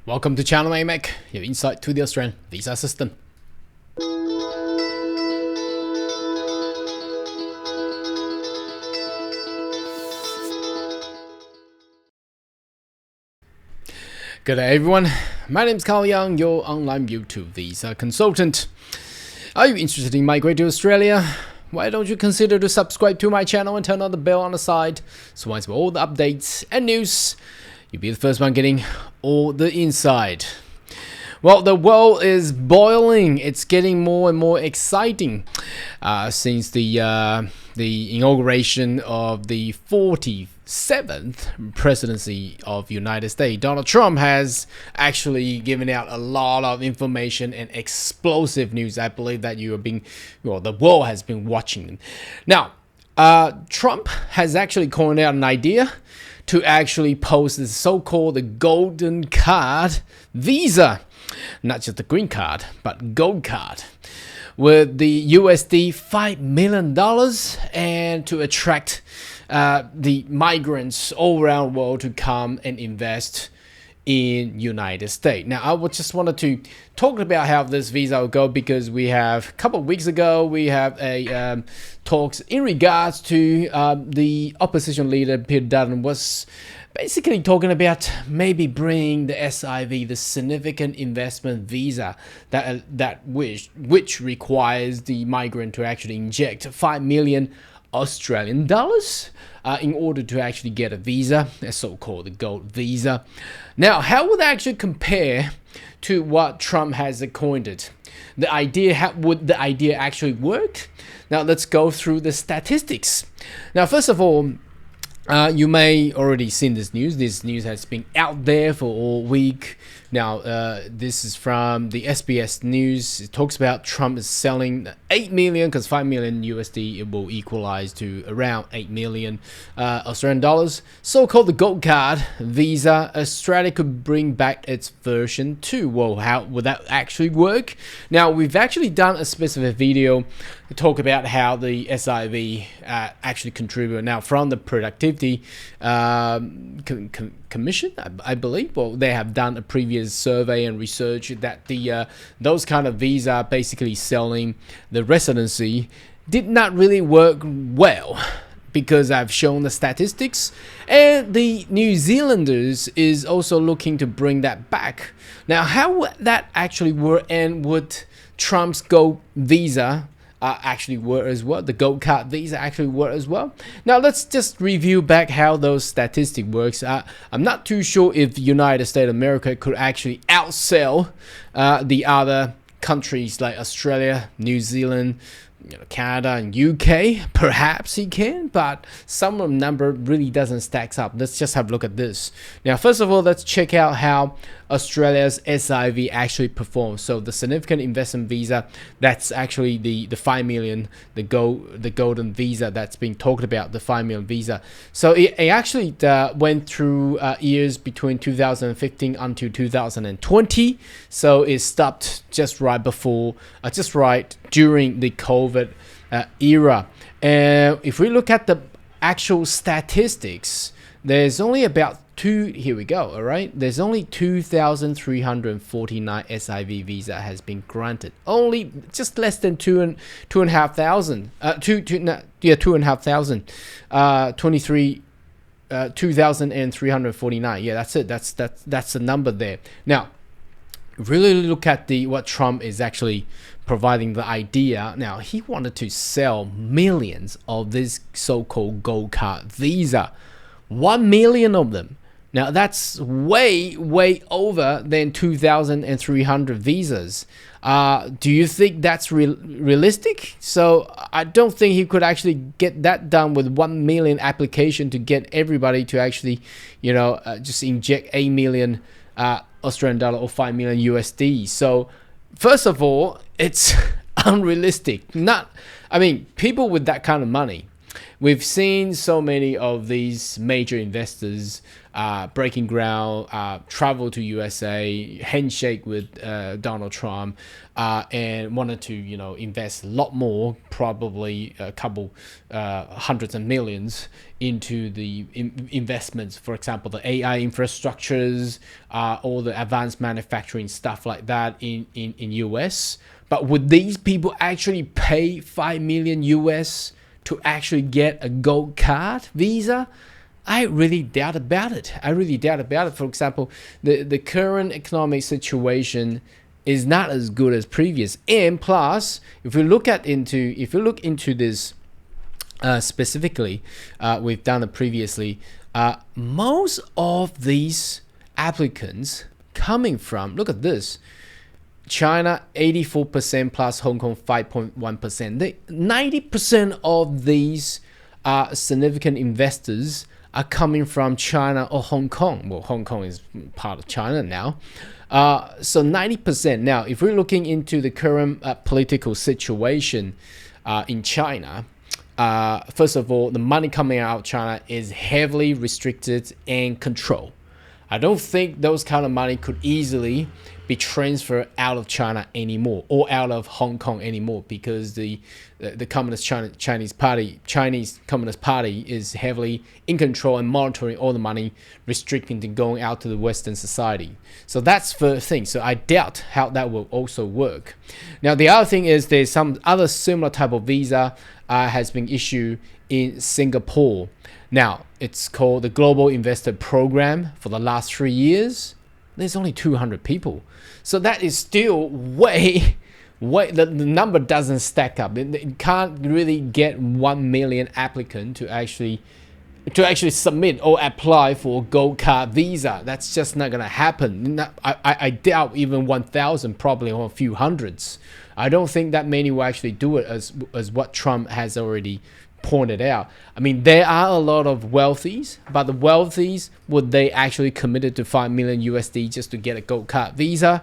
Welcome to Channel AMAC, your insight to the Australian visa system. Good day everyone, my name is Carl Young, your online YouTube visa consultant. Are you interested in migrating to Australia? Why don't you consider to subscribe to my channel and turn on the bell on the side, so once all the updates and news, you'll be the first one getting all the inside. Well, the world is boiling. It's getting more and more exciting since the inauguration of the 47th presidency of United States. Donald Trump has actually given out a lot of information and explosive news. I believe that the world has been watching. Now, Trump has actually coined out an idea to actually post the so-called the golden card visa. Not just the green card, but gold card, with the USD $5 million, and to attract the migrants all around the world to come and invest in United States. Now, I would just wanted to talk about how this visa will go, because we have a couple of weeks ago we have a talks in regards to the opposition leader Peter Dutton was basically talking about maybe bringing the SIV, the significant investment visa, which requires the migrant to actually inject 5 million Australian dollars in order to actually get a visa, a so-called gold visa. Now, how would that actually compare to what Trump has coined it? The idea, how would the idea actually work? Now, let's go through the statistics. Now, first of all, you may already seen this news. This news has been out there for all week. Now, this is from the SBS News. It talks about Trump is selling 8 million, because 5 million USD, it will equalize to around 8 million Australian dollars. So-called the gold card visa. Australia could bring back its version 2. Well, how would that actually work? Now, we've actually done a specific video to talk about how the SIV actually contribute. Now, from the productivity commission, I believe, well, they have done a previous survey and research that those kind of visa, basically selling the residency, did not really work well, because I've shown the statistics, and the New Zealanders is also looking to bring that back. Now, how would that actually work, and would Trump's gold visa actually work as well? The gold card visa actually work as well? Now, let's just review back how those statistics works. I'm not too sure if the United States of America could actually outsell the other countries like Australia, New Zealand, Canada and UK. Perhaps he can, but some of the number really doesn't stack up. Let's just have a look at this. Now, first of all, let's check out how Australia's SIV actually performs. So the significant investment visa, that's actually the 5 million, the golden visa that's being talked about, the 5 million visa. So it actually went through years between 2015 until 2020. So it stopped just right during the COVID era. And if we look at the actual statistics, there's only about there's only 2,349 SIV visa has been granted. Only just less than 2,500. 2,349. Yeah, that's it. That's the number there. Now, really look at what Trump is actually providing the idea. Now, he wanted to sell millions of this so-called gold card visa. 1 million of them. Now, that's way over than 2,300 visas. Do you think that's realistic? So I don't think he could actually get that done with 1 million application to get everybody to actually, just inject 8 million Australian dollar or 5 million USD. So first of all, it's unrealistic. People with that kind of money, we've seen so many of these major investors breaking ground, travel to USA, handshake with Donald Trump, and wanted to invest a lot more, probably a couple hundreds of millions into the investments. For example, the AI infrastructures, all the advanced manufacturing stuff like that in US. But would these people actually pay 5 million US to actually get a gold card visa? I really doubt about it. For example, the current economic situation is not as good as previous. And plus, if you look into this specifically, we've done it previously. Most of these applicants coming from, look at this, China 84% plus Hong Kong 5.1%. 90% of these significant investors are coming from China or Hong Kong. Well, Hong Kong is part of China now. So 90%. Now, if we're looking into the current political situation in China, first of all, the money coming out of China is heavily restricted and controlled. I don't think those kind of money could easily be transferred out of China anymore or out of Hong Kong anymore, because the Chinese Communist Party is heavily in control and monitoring all the money, restricting to going out to the Western society. So that's the thing. So I doubt how that will also work. Now, the other thing is there's some other similar type of visa has been issued in Singapore. Now, it's called the Global Investor Program. For the last 3 years, there's only 200 people. So that is still way the number doesn't stack up. It can't really get 1 million applicant to actually submit or apply for a gold card visa. That's just not gonna happen. I doubt even 1,000, probably or a few hundreds. I don't think that many will actually do it as what Trump has already pointed out. I mean, there are a lot of wealthies, but the wealthies, would they actually committed to 5 million USD just to get a gold card visa?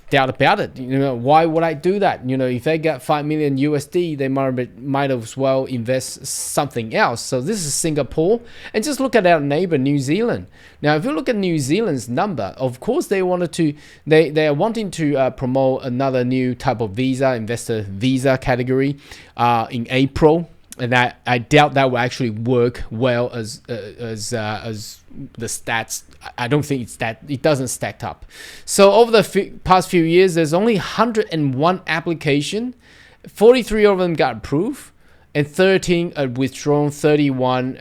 Doubt about it. Why would I do that? If they got 5 million USD, they might as well invest something else. So this is Singapore, and just look at our neighbor New Zealand. Now, if you look at New Zealand's number, of course they are wanting to promote another new type of visa, investor visa category, in April. And I doubt that will actually work well as the stats. I don't think it doesn't stack up. So over the past few years, there's only 101 application, 43 of them got approved, and 13 are withdrawn. 31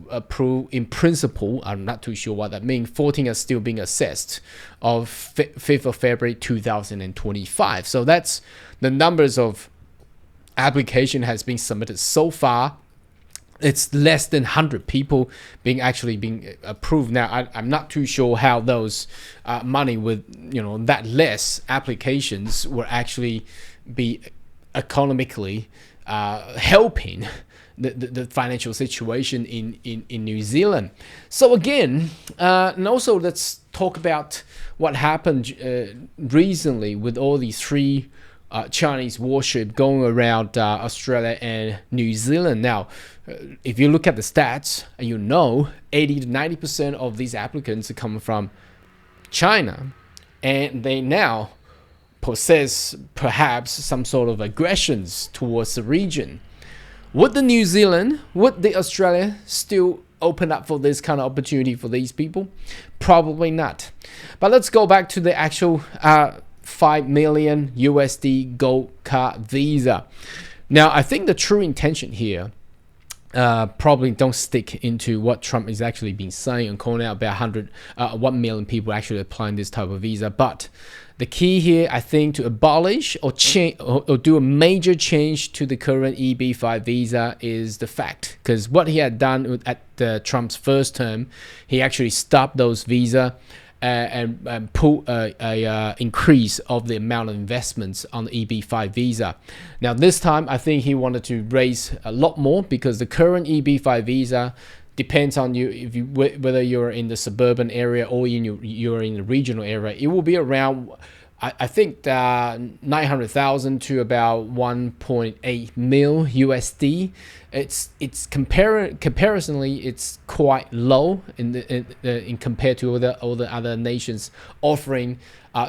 approved in principle. I'm not too sure what that means. 14 are still being assessed of 5th of February 2025. So that's the numbers of application has been submitted so far. It's less than 100 people being approved. Now, I'm not too sure how those money with that less applications will actually be economically helping the financial situation in New Zealand. So again, and also let's talk about what happened recently with all these three Chinese warship going around Australia and New Zealand. Now, if you look at the stats, 80 to 90% of these applicants are coming from China, and they now possess perhaps some sort of aggressions towards the region. Would the Australia still open up for this kind of opportunity for these people? Probably not. But let's go back to the actual 5 million USD gold card visa. Now, I think the true intention here probably don't stick into what Trump is actually been saying and calling out about 1 million people actually applying this type of visa. But the key here, I think, to abolish or change or do a major change to the current EB5 visa is the fact, because what he had done at Trump's first term, he actually stopped those visa and put a increase of the amount of investments on the EB5 visa. Now this time, I think he wanted to raise a lot more, because the current EB5 visa depends on you, whether you're in the suburban area or you're in the regional area. It will be around I think that 900,000 to about 1.8 mil USD. It's comparisonly, it's quite low in compared to all the other nations offering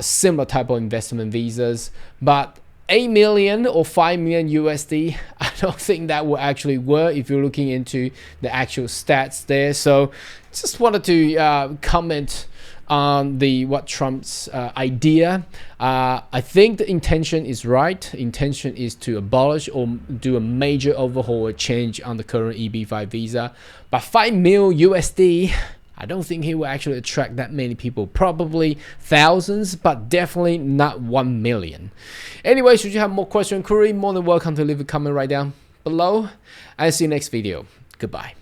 similar type of investment visas. But 8 million or 5 million USD, I don't think that will actually work if you're looking into the actual stats there. So just wanted to comment on what Trump's idea. I think the intention is right. Intention is to abolish or do a major overhaul or change on the current EB5 visa. But 5 mil USD, I don't think he will actually attract that many people. Probably thousands, but definitely not 1 million. Anyway, should you have more question or query, more than welcome to leave a comment right down below. I'll see you next video. Goodbye.